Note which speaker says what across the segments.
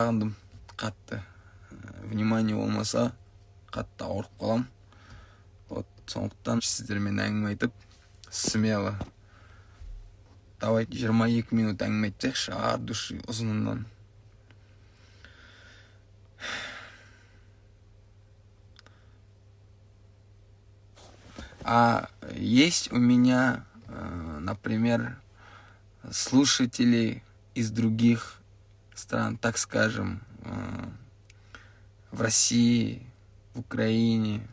Speaker 1: Сағындым қатты. Внимание болмаса, қатты ауырып қалам. Вот, сондықтан сіздермен әңгіме айтып, смело. Давайте 22 минут әңгіме айтсайықшы, ар души ұзынынан. Есть у меня, например, слушатели из других стран, так скажем, в России, в Украине.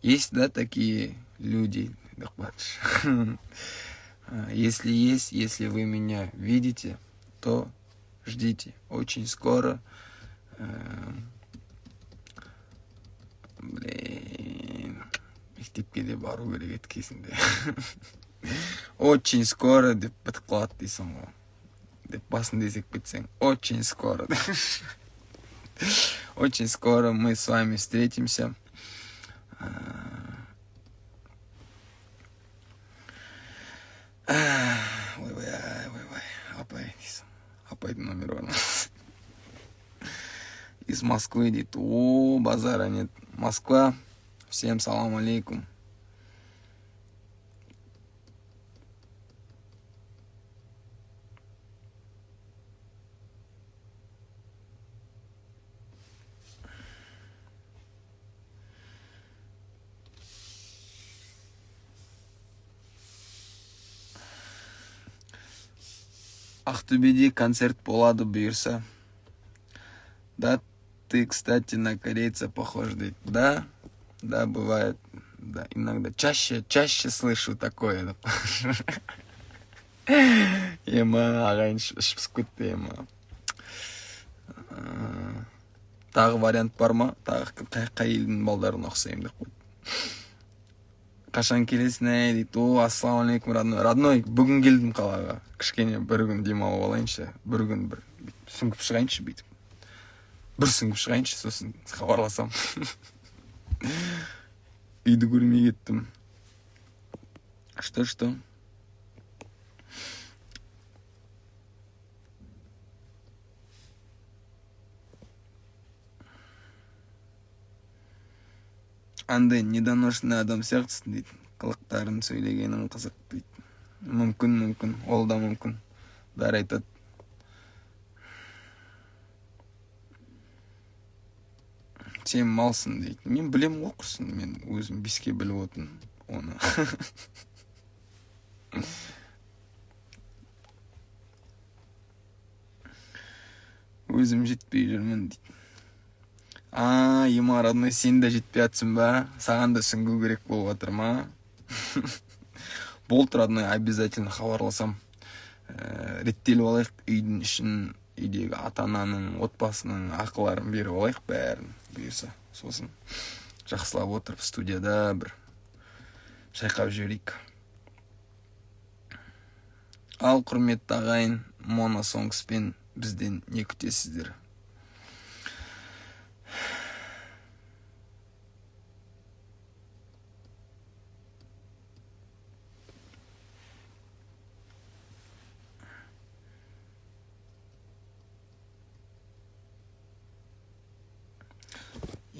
Speaker 1: Есть, да, такие люди? Если есть, если вы меня видите, то ждите. Очень скоро. Мектепке де бару керек кезінде. Очень скоро деп бітіп қалады дейсің ғой. Деп басын десек бітсең. Очень скоро. Очень скоро мы с вами встретимся. Ой, апай дейсің. Апайдың номері бар. Из Москвы дейді. Базара нет. Москва. Всем салам алейкум. Ақтөбеде концерт болады бұйырса. Да, ты, кстати, на корейца похож, дейді. Да, бывает. Да, иногда. Чаще слышу такое. Ема, ағайын шыпсып кетті, ема. Тағы вариант бар ма? Тағы қай елдің балдарына ұқсаймын деп қойды. Қашан келесің, дейді. Ассалаумалейкум, родной. Родной, бүгін келдім қалаға. Кішкене бір күн демалып алайыншы. Бір күн бір сүңгіп шығайыншы бүйтіп. Бір сүңгіп шығайыншы, сосын хабарласам. Үйді көрмей кеттім. Что? Андай недоношенный адам сияқтысың дейді. Қылықтарын сөйлегенің қызық дейді. Мүмкін. Ол да мүмкін. Бәрі айтады. Сен малсың дейді. Мен білем ғой құрсын. Мен өзім беске біліп отын оны. Өзім жетпей жүрмін дейді. Ема, родной, сен де жетпей атсың ба? Саған да сүңгу керек болып атыр ма? Болды, родной, обязательно хабарласам. Реттеліп алайық үйдің ішін, үйдегі ата-ананың, отбасының ақыларын беріп алайық бәрін бұйырса. Сосын жақсылап отырып студияда бір шайқап жіберейік. Ал құрметті ағайын, Мона Сонгспен бізден не күтесіздер?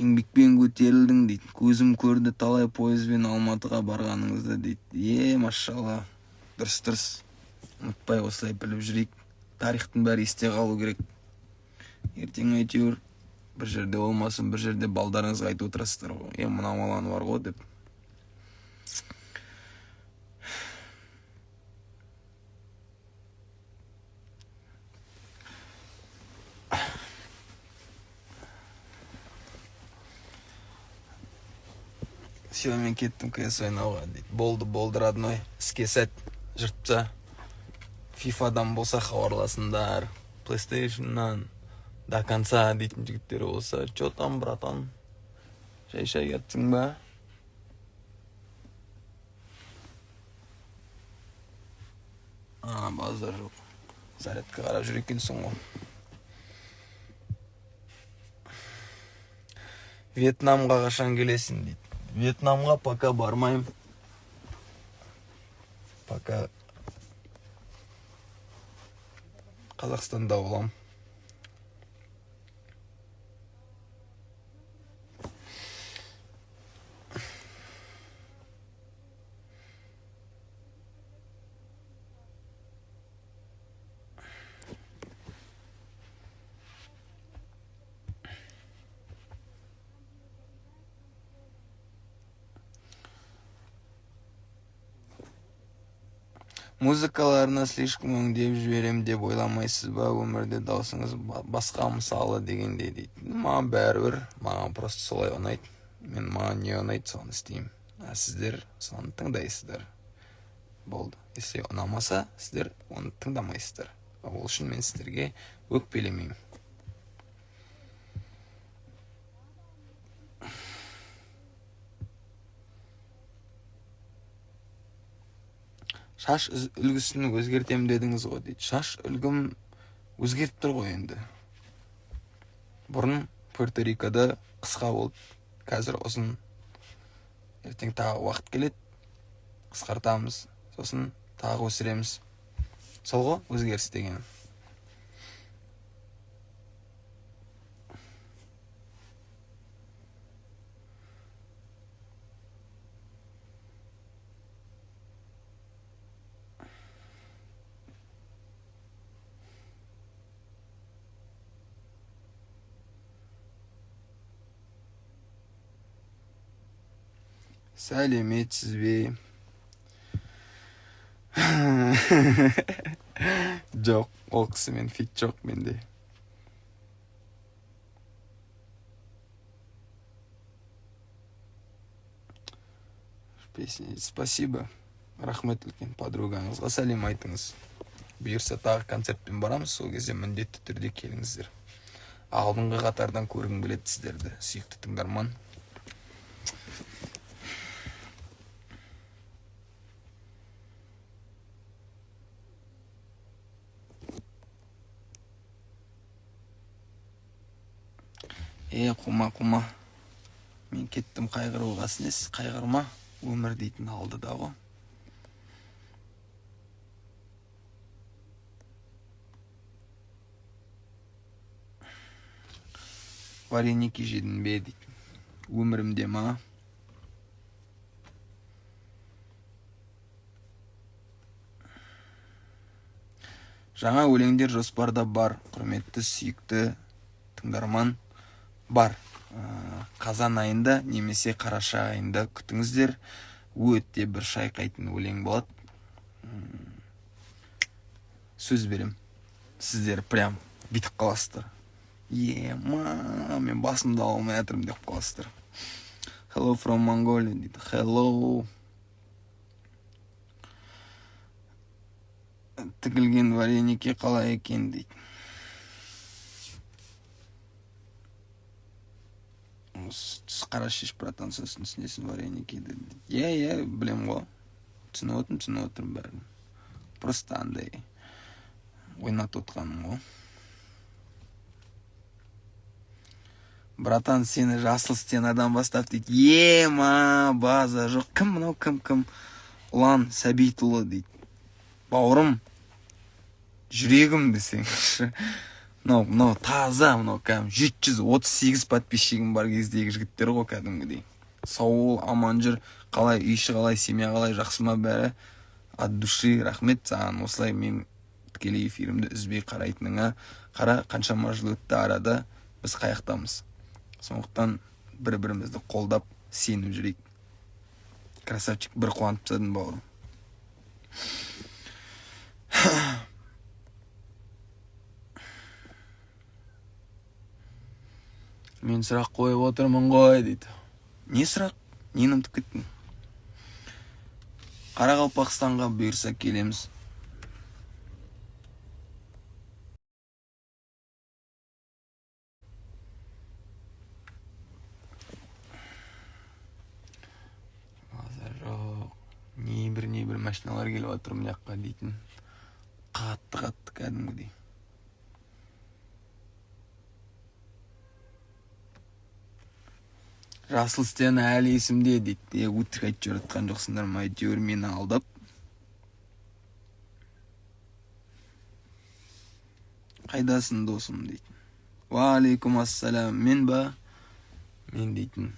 Speaker 1: Еңбекпен көтерілдің дейді. Көзім көрді талай пойызбен Алматыға барғаныңызды дейді. Машалла. Дұрыс. Ұмытпай осылай біліп жүрейік. Тарихтың бәрі есте қалу керек. Ертең әйтеуір бір жерде болмасын, бір жерде балдарыңызға айтып отырасыздар ғой. Мына маланы бар ғой деп. Все, мен кеттім КС ойнауға дейді. Болды, родной. Іске сәт жұртса. FIFA-дан болса хабарласындар. PlayStation-нан до конца дейтін жігіттері болса. Чё там, братан? Шай кеттің ба? Базар жоқ. Зарядқа қарап жүр екенсің ғой. Вьетнамға қашан келесің дейді. Вьетнамға пока бармайым. Пока Қазақстанда болам. Музыкаларына слишком өңдеп жіберем деп ойламайсыз ба? Өмірде даусыңыз басқа мысалы дегенде дейді. Маған бәрібір, маған просто солай ұнайды. Маған не ұнайды, соны істеймін. Сіздер соны тыңдайсыздар. Болды. Если ұнамаса, сіздер оны тыңдамайсыздар. Ол үшін мен сіздерге өкпелемеймін. Шаш үлгісін өзгертем дедіңіз ғой дейді. Шаш үлгім өзгеріп тұр ғой енді. Бұрын Пуэрто-Рикода қысқа болды, қазір ұзын. Ертең тағы уақыт келеді, қысқартамыз, сосын тағы өсіреміз. Сол ғой өзгеріс деген. Сәлеметсіз бе? Жоқ, ол кісімен фит жоқ менде. Спасибо. Рахмет үлкен подругаңызға сәлем айтыңыз. Бұйырса тағы концертпен барамыз, сол кезде міндетті түрде келіңіздер. Алдыңғы қатардан көргім келеді сіздерді, сүйікті тыңдарман. Құма. Мен кеттім қайғыруға, сіз қайғырма, өмір дейтін алды да ғой. Вареники жедің бе дейді. Өмірімде ма? Жаңа өлеңдер жоспарда бар, құрметті сүйікті тыңдарман. Бар. Қазан айында немесе қараша айында күтіңіздер. Өте бір шайқайтын өлең болады. Сөз берем. Сіздер прям битіп қаласыздар. Мен басымды алмай жатырмын деп қаласыздар. Hello from Mongolia дейді. Hello. Тігілген вареники қалай екен дейді. Қарашеш, братан, сосын түсінесің вареники дейді. Білем ғой. Түсініп отырмын бәрін. Просто андай ойнат отқаным ғой. Братан, сені жасыл стенадан бастап дейді. База жоқ. Кім мынау, кім? Ұлан Сәбитұлы дейді. Бауырым, жүрегім десеңші. Мынау таза, мынау кәдім 738 подписчигім бар кездегі жігіттер ғой кәдімгідей. Сау, аман жүр, қалай, үйші қалай, семья қалай, жақсы ма бәрі? От души рахмет саған, осылай мен тікелей эфирімді үзбей қарайтыныңа. Қара, қаншама жыл өтті арада, біз қаяқтамыз. Сондықтан бір-бірімізді қолдап, сеніп жүрейік. Красавчик, бір қуантып тастадың бауырым. Мен сұрақ қойып отырмын ғой, дейді. Не сұрақ? Нені ұмытып кеттің? Қарақалпақстанға бұйырса келеміз. Азар жоқ. Небір машиналар келіп отыр мына жаққа дейтін. Қатты кәдімгідей. Жасыл стена әлі есімде дейді. Өтірік айтып жатқан жоқсыңдар ма? Әйтеуір мені алдап. Қайдасың досым дейді. Ва алейкум ассалам. Мен ба? Мен дейтін.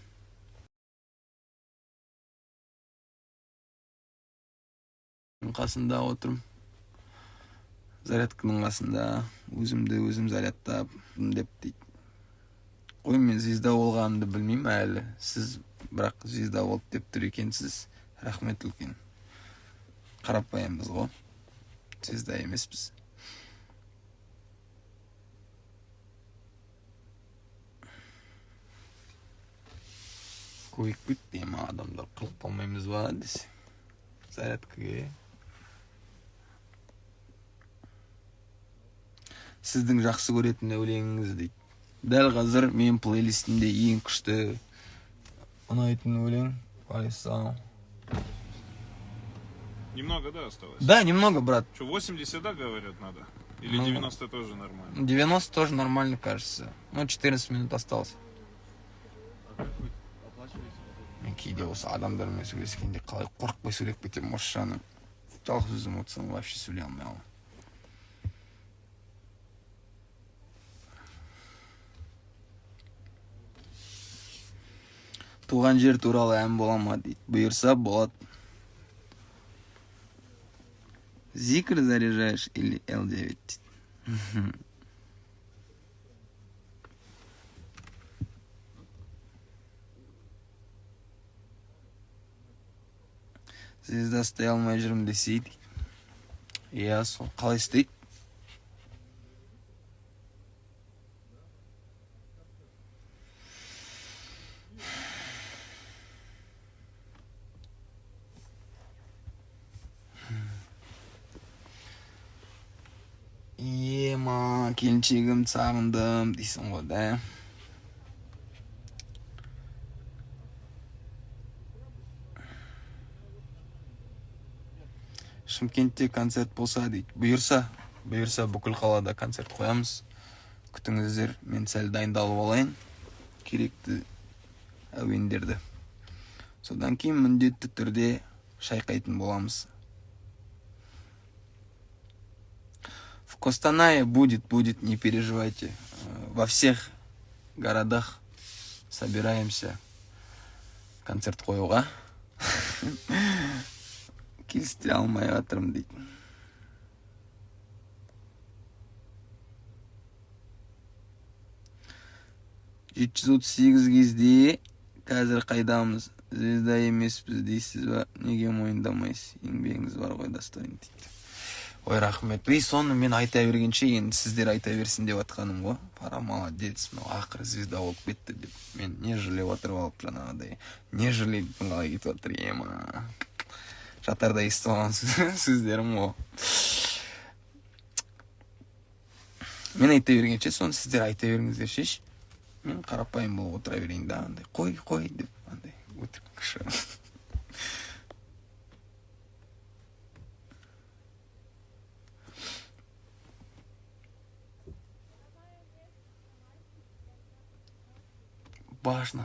Speaker 1: Қасында отырым. Зарядканың қасында. Өзім зарядтап деп дейді. Қой, мен звезда болғанымды білмеймін әлі. Сіз бірақ звезда болып деп тұр екенсіз. Рахмет үлкен. Қарапайымбыз ғой. звезда емеспіз. Көйіп кетті, ема адамдар қылып қалмаймыз ба десе. Зарядкаге. Сіздің жақсы көретін өлеңіңіз дейді. Дәл қазір мен плейлистімде ең күшті ұнайтын өлең Алисау.
Speaker 2: Немного, да, осталось?
Speaker 1: Да, немного, брат.
Speaker 2: Что, 80, да, говорят, надо? Или 90 тоже нормально?
Speaker 1: 90 тоже нормально, кажется. Ну, 14 минут осталось. Мен кейде осы адамдармен сөйлескенде қалай қорықпай сөйлеп кетемін, осы жағынан. Жалғыз өзім отырсам вообще сөйлей алмай аламын. Туған жер туралы ән бола ма дейді. Бұйырса болады. Зикр заряжаешь или L9 дейді. Звезда істей алмай жүрмін десе дейді. Иә, сол қалай істейді? Ема, келіншегім сағындым дейсің ғой, да? Шымкентте концерт болса дейді. Бұйырса бүкіл қалада концерт қоямыз. Күтіңіздер, мен сәл дайындалып алайын. Керекті әуендерді. Содан кейін міндетті түрде шайқайтын боламыз. В Костанае будет, не переживайте. Во всех городах собираемся концерт қоюға. Келістіре алмай жатырмын дейді. «738 кезде қазір қайдамыз? Звезда емеспіз дейсіз ба? Неге мойындамайсыз? Еңбегіңіз бар ғой, достойын» дейді. Ой, рахмет. Соны мен айта бергенше, енді сіздер айта берсін деп атқаным ғой. Пара молодец, ақыры звезда болып кетті деп. Мен не жылеп отырып алып жаңағыдай. Не жылейтін қалай кетіп отыр, ема. Жатарда естіп алған сөздерім ғой. Мен айта бергенше, соны сіздер айта беріңіздер шеш. Мен қарапайым болып отыра берейін да, андай қой деп, андай өтіп кіші. Важно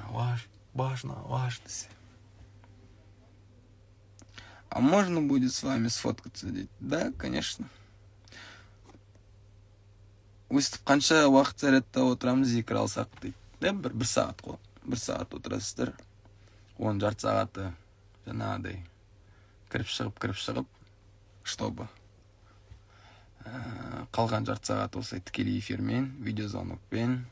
Speaker 1: десе. А можно будет с вами сфоткаться, дейді? Да, конечно. Өстіп қанша уақыт зарядта отырамыз, зикір алсақ дейді. Да, бір сағат қой. Бір сағат отырасыздар. Оның жарты сағаты жаңағыдай кіріп шығып, чтобы қалған жарты сағат осылай тікелей эфирмен, видеозвонокпен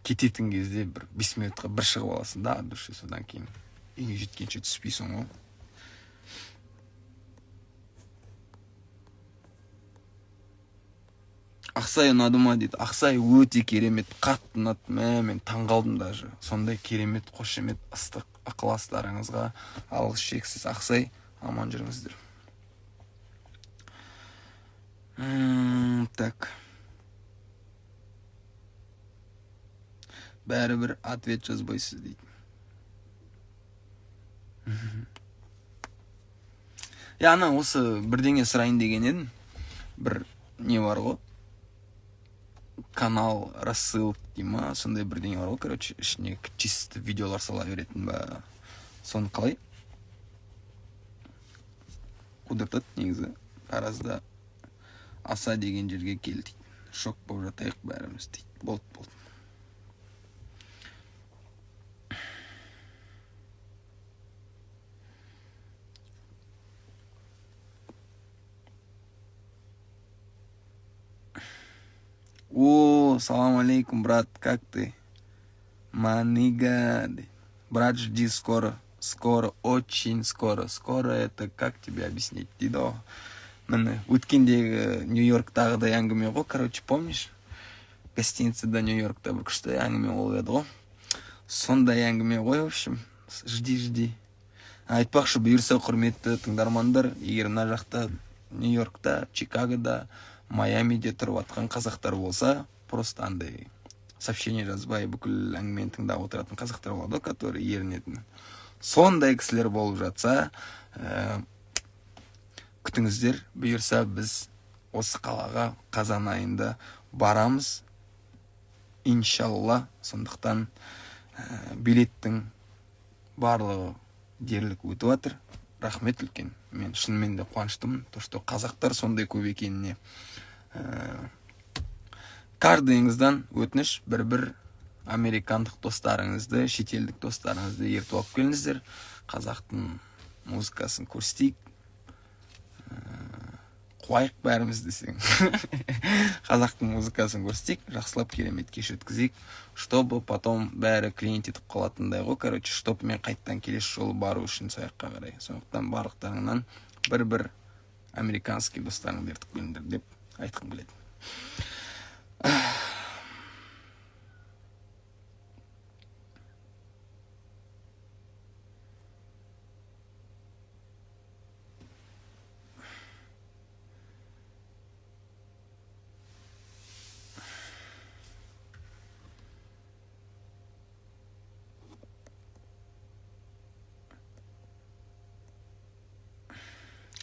Speaker 1: кететін кезде бір 5 минутқа бір шығып аласың да, от души, содан кейін үйге жеткенше түспейсің ғой. Ақсай ұнады ма дейді. Ақсай өте керемет, қатты ұнады. Мен таңғалдым даже. Сондай керемет, қошемет, ыстық ықыластарыңызға алғыс шексіз. Ақсай, аман жүріңіздер. Так. Бәрібір ответ жазбайсыз дейді. Ана осы бірдеңе сұрайын деген едім. Бір не бар ғой? Канал, рассылк дейма, сондай бірдеңе бар ғой, короче, ішіне чисто видеолар сала беретін ба. Соны қалай? Қудыртады негізі. Аразда аса деген жерге кел дейді. Шок болып жатайық бәріміз дейді. Болды. О, салам алейкум, брат, как ты? Манига. Брат, жди скоро, очень скоро. Скоро это как тебе объяснить? Дидо, міне өткендегі Нью-Йорктағыдай әңгіме ғой, короче, помнишь? Гостиницада Нью-Йоркта бір күшті әңгіме болып еді ғой. Сондай әңгіме ғой, в общем, жди. Айтпақшы, бұйырса құрметті тыңдармандар, егер мына жақта Нью-Йоркта, Чикагода, Майамиде тұрып атқан қазақтар болса, просто андай сообщение жазбай бүкіл әңгімені тыңдап отыратын қазақтар болады, который ерінетін. Сондай кісілер болып жатса, күтіңіздер, бұйырса біз осы қалаға қазан айында барамыз. Иншалла, сондықтан билеттің барлығы дерлік өтіп жатыр. Рахмет үлкен. Мен шынымен де қуаныштымын, то что қазақтар сондай көп екеніне. Каждыйыңыздан өтініш, бір американдық достарыңызды, шетелдік достарыңызды ертіп алып келіңіздер. Қазақтың музыкасын көрсетейік. Қуайық бәріміз десең. Қазақтың музыкасын көрсетейік, жақсылап керемет кеш өткізейік, чтобы потом бәрі клиент етіп қалатындай ғой, короче, чтобы мен қайттан келесі жолы бару үшін сояққа қарай. Сондықтан барлықтарыңнан бір американский достарыңды ертіп келіңдер деп айтқым келеді.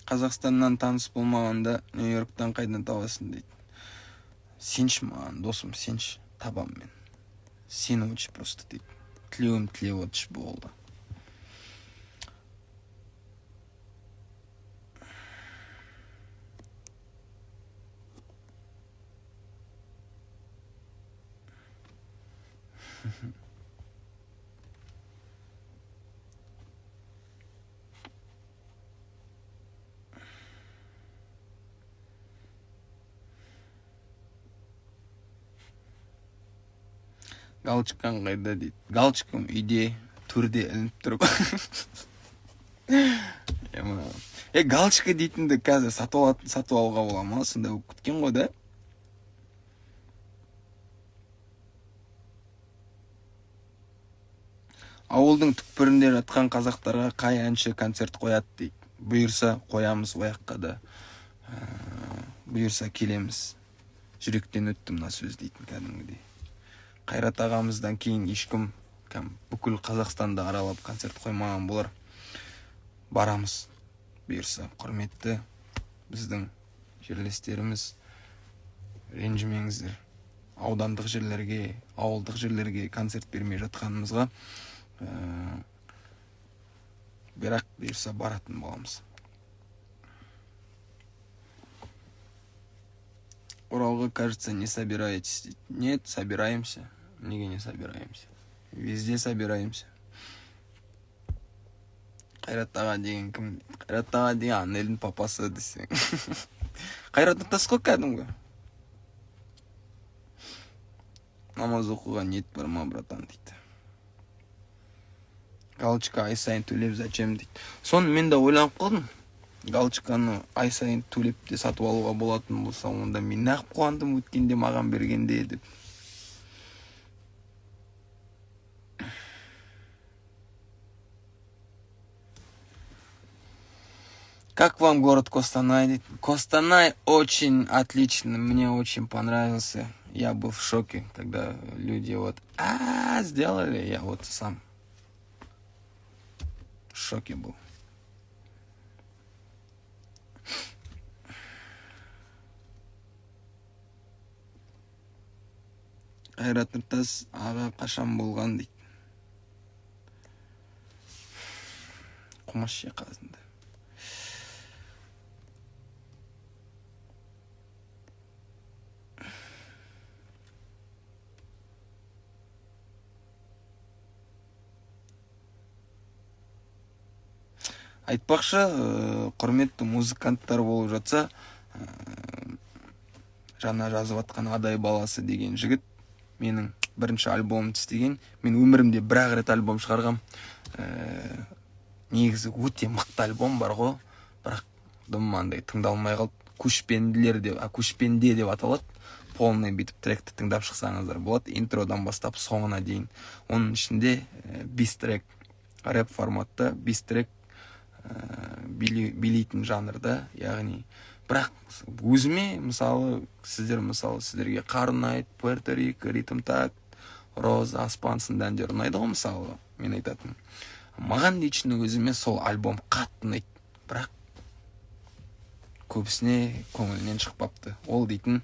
Speaker 1: Қазақстаннан таныс болмағанда Нью-Йорктан қайдан табасың дейді. Сенші маған, досым, сенші, табам мен. Сені өтші просто дейді. Тілеуім тілеп өтші болды. Галочкаң қайда дейді. Галочкам үйде, төрде ілініп тұр. Галочка дейтінді қазір сатып алуға бола ма? Сонда күткен ғой да? Ауылдың түкпірінде жатқан қазақтарға қай әнші концерт қояды дейді. Бұйырса қоямыз ояққа да. Бұйырса келеміз. Жүректен өттім мына сөз дейтін кәдімгідей. Қайрат ағамыздан кейін ешкім бүкіл Қазақстанды аралап концерт қоймаған болар. Барамыз. Бұйырса құрметті біздің жерлестеріміз, ренжімеңіздер. Аудандық жерлерге, ауылдық жерлерге концерт бермей жатқанымызға, бірақ бұйырса баратын боламыз. Уралға, кажется, не собираетесь. Нет, собираемся. Неге не собираемся. Везде собираемся. Қайрат аға деген кім? Қайрат аға деген Анелдің папасы десең. Қайрат атасы ғой кәдімгі. Намаз оқуға ниет бар ма, братан дейді. Галочка ай сайын төлеп зачем дейді. Соны мен де ойланып қалдым. Галочканы ай сайын төлеп те сатып алуға болатын болса, онда мен нақ қуандым өткенде маған бергенде деп. Как вам город Костанай дейді. Костанай очень отлично, мне очень понравился. Я был в шоке, когда люди вот сделали, я вот сам в шоке был. Қайрат Нұртас аға қашан болған дейді. Құмаш шеқазында. Айтпақшы, құрметті музыканттар болып жатса, жаңа жазып атқан Адай баласы деген жігіт менің бірінші альбомымды істеген. Мен өмірімде бір-ақ рет альбом шығарғам. Негізі өте мықты альбом бар ғой, бірақ дыммандай тыңдалмай қалды. көшпенде деп аталады. Полный бүйтіп тректі тыңдап шықсаңыздар болады, интродан бастап соңына дейін. Оның ішінде 5 трек рэп форматта, 5 трек билейтін жанрда, яғни бірақ өзіме сіздерге қар ұнайды, Пуэрто-Рико, Ритм Так, Роза, Аспан сынды әндер ұнайды ғой, мысалы, мен айтатын. Маған лично өзіме сол альбом қатты ұнайды, бірақ көбісіне көңілінен шықпапты. Ол дейтін,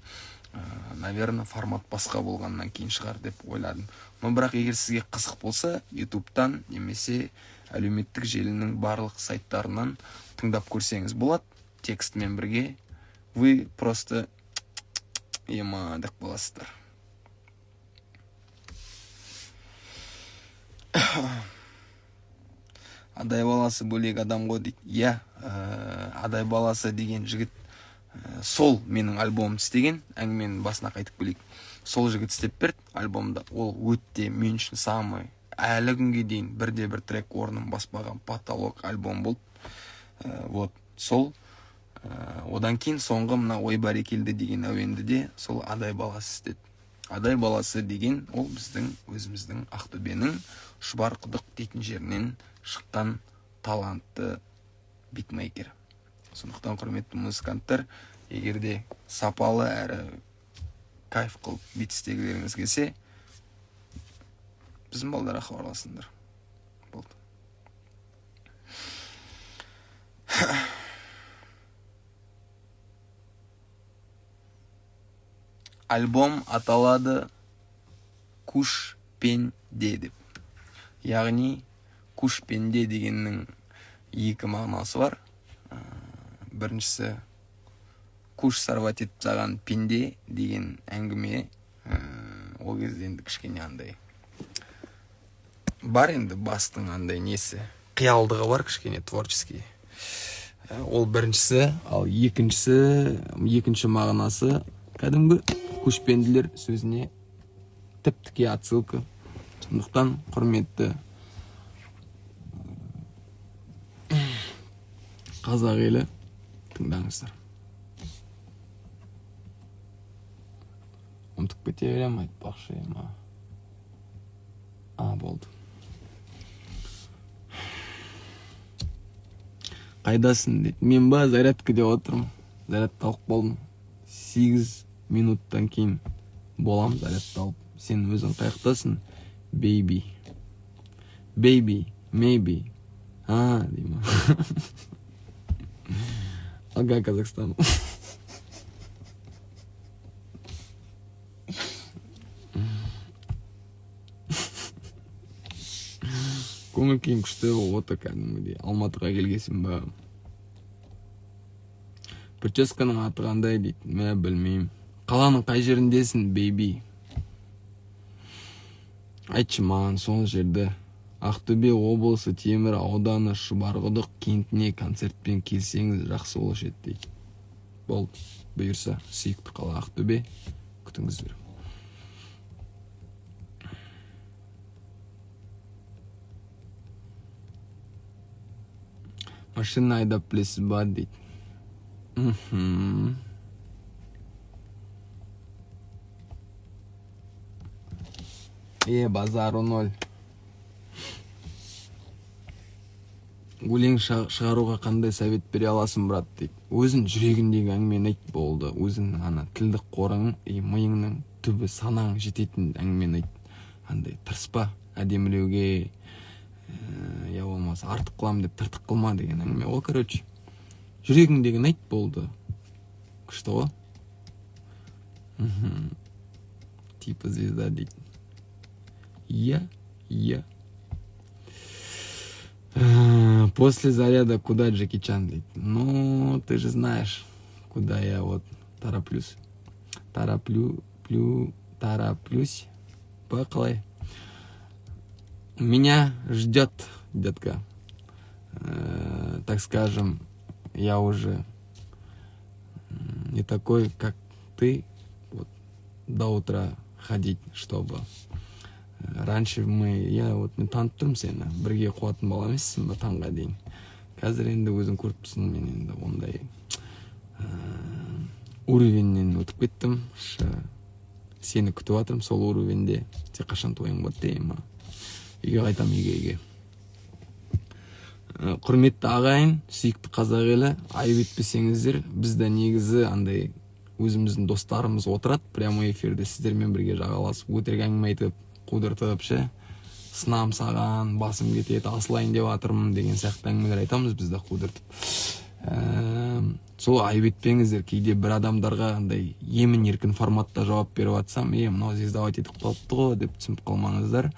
Speaker 1: наверное, формат басқа болғаннан кейін шығар деп ойладым. Но бірақ егер сізге қызық болса, ютубтан немесе әлеуметтік желінің барлық сайттарынан тыңдап көрсеңіз болады, текстімен бірге. Вы просто ема деп боласыздар. Адай баласы бөлек адам ғой дейді. Иә, Адай баласы деген жігіт сол менің альбомым істеген, әңгіменің басына қайтып келейік. Сол жігіт істеп берді альбомда. Ол өтте мен үшін самый әлі күнге дейін бірде-бір трек орнын баспаған потолок альбом болды. Вот, сол. Одан кейін соңғы мына ой бәрекелді деген әуенді де сол Адай баласы істеді. Адай баласы деген ол біздің өзіміздің Ақтөбенің Шұбарқұдық дейтін жерінен шыққан талантты битмейкер. Сондықтан құрметті музыканттар, егерде сапалы әрі кайф қылып бит істегілеріңіз келсе, біздің балдарға хабарласыңдар. Болды. Альбом аталады Куш пенде деп. Яғни Куш пенде дегеннің екі мағынасы бар. Біріншісі Куш сарват етіп тастаған пенде деген әңгіме. Ол кезде енді кішкене андай бар, енді бастың андай несі, қиялдығы бар кішкене творческий. Ол біріншісі, ал екінші мағынасы кәдімгі көшпенділер сөзіне тіп-тіке отсылка. Сондықтан құрметті қазақ елі тыңдаңыздар. Ұмытып кете берем, айтпақшы ема. Болды. Қайдасың дейді. Мен ба зарядкіде отырмын. Зарядталып болдым. 8 минуттан кейін болам зарядталып. Сен өзің қаяқтасың? Baby. Maybe. Деймін. Ага, Казахстан. Көңіл күйім күшті оты кәдімгідей. Алматыға келгесін ба. Прическаның аты қандай дейді. Мен білмеймін. Қаланың қай жеріндесің, бейби? Айтшы маған сол жерді. Ақтөбе облысы Темір ауданы Шұбарқұдық кентіне концертпен келсеңіз жақсы болушы еді дейді. Болды. Бұйырса, сүйікті қала Ақтөбе. Күтіңіздер. Машина айдап білесіз ба дейді. Базару 0. Өлең шығаруға қандай совет бере аласың, брат дейді. Өзің жүрегіндегі әңгімені айт болды. Өзің ана тілдік қорың, миыңның түбі санаң жететін әңгімені айт. Андай тырыспа, әдемілеуге, я болмаса артық қылам деп тыртық қылма деген әңгіме. О, короче, жүрегіңдегін айт болды. Күшті ғой? Типа звезда дейді. Я. После заряда куда Джеки Чан дейді. Ну, ты же знаешь, куда я вот тороплюсь. Тороплюсь. Поклай. Меня ждет, детка. Так скажем, я уже не такой, как ты, вот, до утра ходить, чтобы... Раньше я вот не танып тұрмын сені, бірге қуатын бала емессің ба таңға дейін. Қазір енді өзің көріп тұрсың, мен енді ондай
Speaker 3: уровеньнен өтіп кеттім. Сені күтіп жатырмын сол уровеньде. Сен қашан тойың болады деймін. Үйге қайтам, үйге. Құрметті ағайын, сүйікті қазақ елі, айып етпесеңіздер, бізде негізі андай өзіміздің достарымыз отырады прямой эфирде сіздермен бірге жағаласып, өтірік әңгіме айтып, қудыртып, сынам саған, басым кетеді, асылайын деп жатырмын деген сияқты әңгімелер айтамыз бізде қудыртып. Сол айып етпеңіздер, кейде бір адамдарға андай емін еркін форматта жауап беріп жатсам, мынау звездовать етіп қалыпты ғой деп түсініп қалмаңыздар.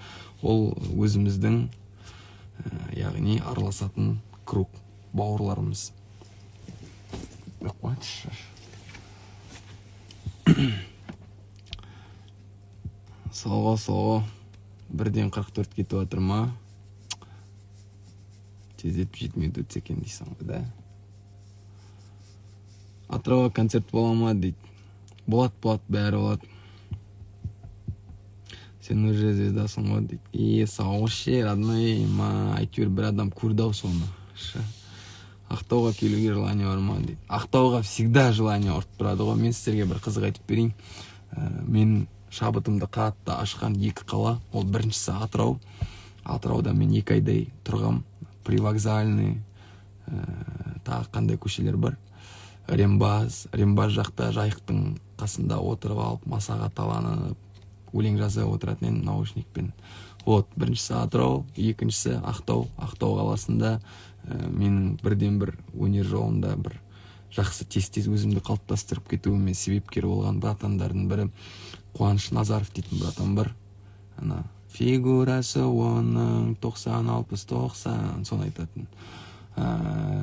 Speaker 3: Ол өзіміздің яғни араласатын круг бауырларымыз. Соға 1:44 кетіп жатыр ма? Тездетіп 7 минут өтсе екен дейсің ғой, да? Атырауға концерт бола ма дейді. Болады, бәрі болады. Сен уже звездасың ғой дейді. Сауғыш родной, әйтеуір бір адам көрді-ау соны. Ақтауға келуге желание бар ма дейді. Ақтауға всегда желание ұрып тұрады ғой. Мен сіздерге бір қызық айтып берейін. Мен шабытымды қатты ашқан 2 қала. Ол біріншісі Атырау. Атырауда мен 2 айдай тұрғам. Привокзальный, тағы қандай көшелер бар. Рембаз жақта жайықтың қасында отырып алып, масаға таланып, өлең жаза отыратын наушникпен. Біріншісі Атырау, екіншісі Ақтау. Ақтау қаласында менің бірден-бір өнер жолында бір жақсы тез өзімді қалыптастырып кетуіме себепкер болған братандардың бірі Қуаныш Назаров дейтін братан бар. Фигурасы оның 90-60-90 соны айтатын.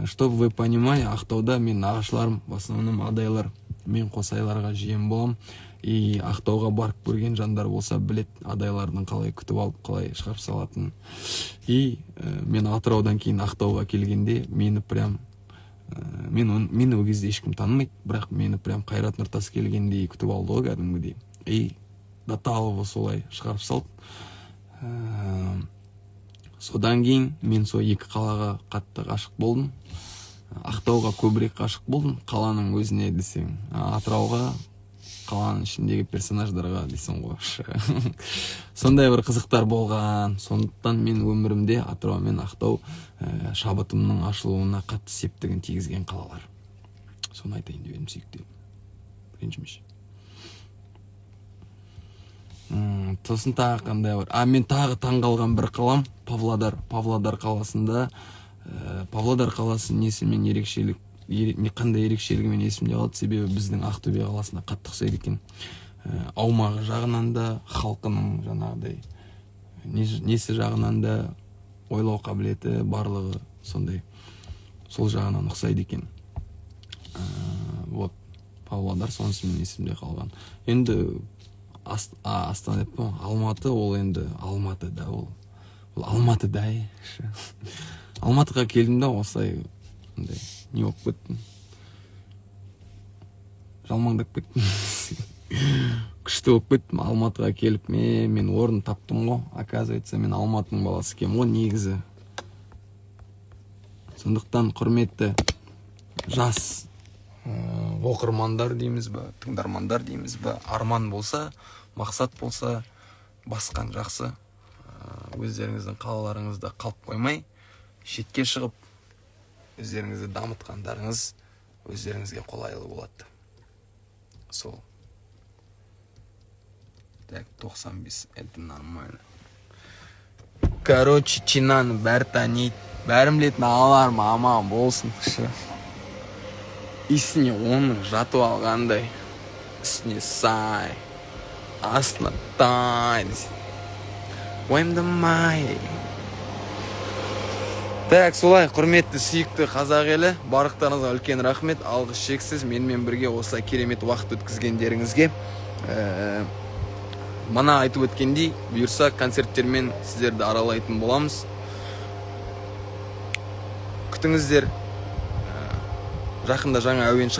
Speaker 3: Чтобы вы понимали, Ақтауда мен нағашыларым, в основном адайлар, мен қосайларға жиен болам. И Ақтауға барып көрген жандар болса білет, адайлардың қалай күтіп алып, қалай шығарып салатын. И мен Атыраудан кейін Ақтауға келгенде мені прям мені ол кезде ешкім танымайды, бірақ мені прям Қайрат Нұртас келгендей күтіп алды ғой кәдімгідей. И до талого солай шығарып салды. Содан кейін мен сол 2 қалаға қатты ғашық болдым. Ақтауға көбірек ғашық болдым, қаланың өзіне десең. Атырауға, қаланың ішіндегі персонаждарға десең ғой. Сондай бір қызықтар болған. Сондықтан мен өмірімде Атырау мен Ақтау шабытымның ашылуына қатты септігін тигізген қалалар. Соны айтайын деп едім, сүйікті. Ренжімеші. Сосын тағы қандай бар. Мен тағы таңғалған бір қалам Павлодар. Павлодар қаласында, Павлодар қаласы несімен ерекшелік, қандай ерекшелігімен есімде қалды, себебі біздің Ақтөбе қаласына қатты ұқсайды екен. Аумағы жағынан да, халқының жаңағыдай несі жағынан да, ойлау қабілеті барлығы сондай, сол жағынан ұқсайды екен. Павлодар сонысымен есімде қалған. Енді Астана деп па, Алматы, ол енді Алматы да, ол Алматы да. Алматыға келдім да, осылай не болып кеттім, жалмаңдап кеттім. Күшті болып кеттім. Алматыға келіп, мен орын таптым ғой. Оказывается, мен Алматының баласы кем ғой негізі. Сондықтан құрметті жас оқырмандар дейміз бе, тыңдармандар дейміз бе, арман болса, мақсат болса, басқан жақсы. Өздеріңіздің қалаларыңызда қалып қоймай, шетке шығып, өздеріңізді дамытқандарыңыз өздеріңізге қолайлы болады. Сол. Так, 95, это нормально. Короче, Чинаны бәрі таниды, бәрім білетін ағаларым аман болсын. Исіне оның жатып алғандай, үстіне сай, астына тай. Уайымдамай. Так, солай, құрметті сүйікті қазақ елі, барлықтарыңызға үлкен рахмет, алғыс шексіз, менімен бірге осылай керемет уақыт өткізгендеріңізге. Мана айтып өткендей, бұйырса концерттермен сіздерді аралайтын боламыз. Күтіңіздер. Жақында жаңа әуен шығады.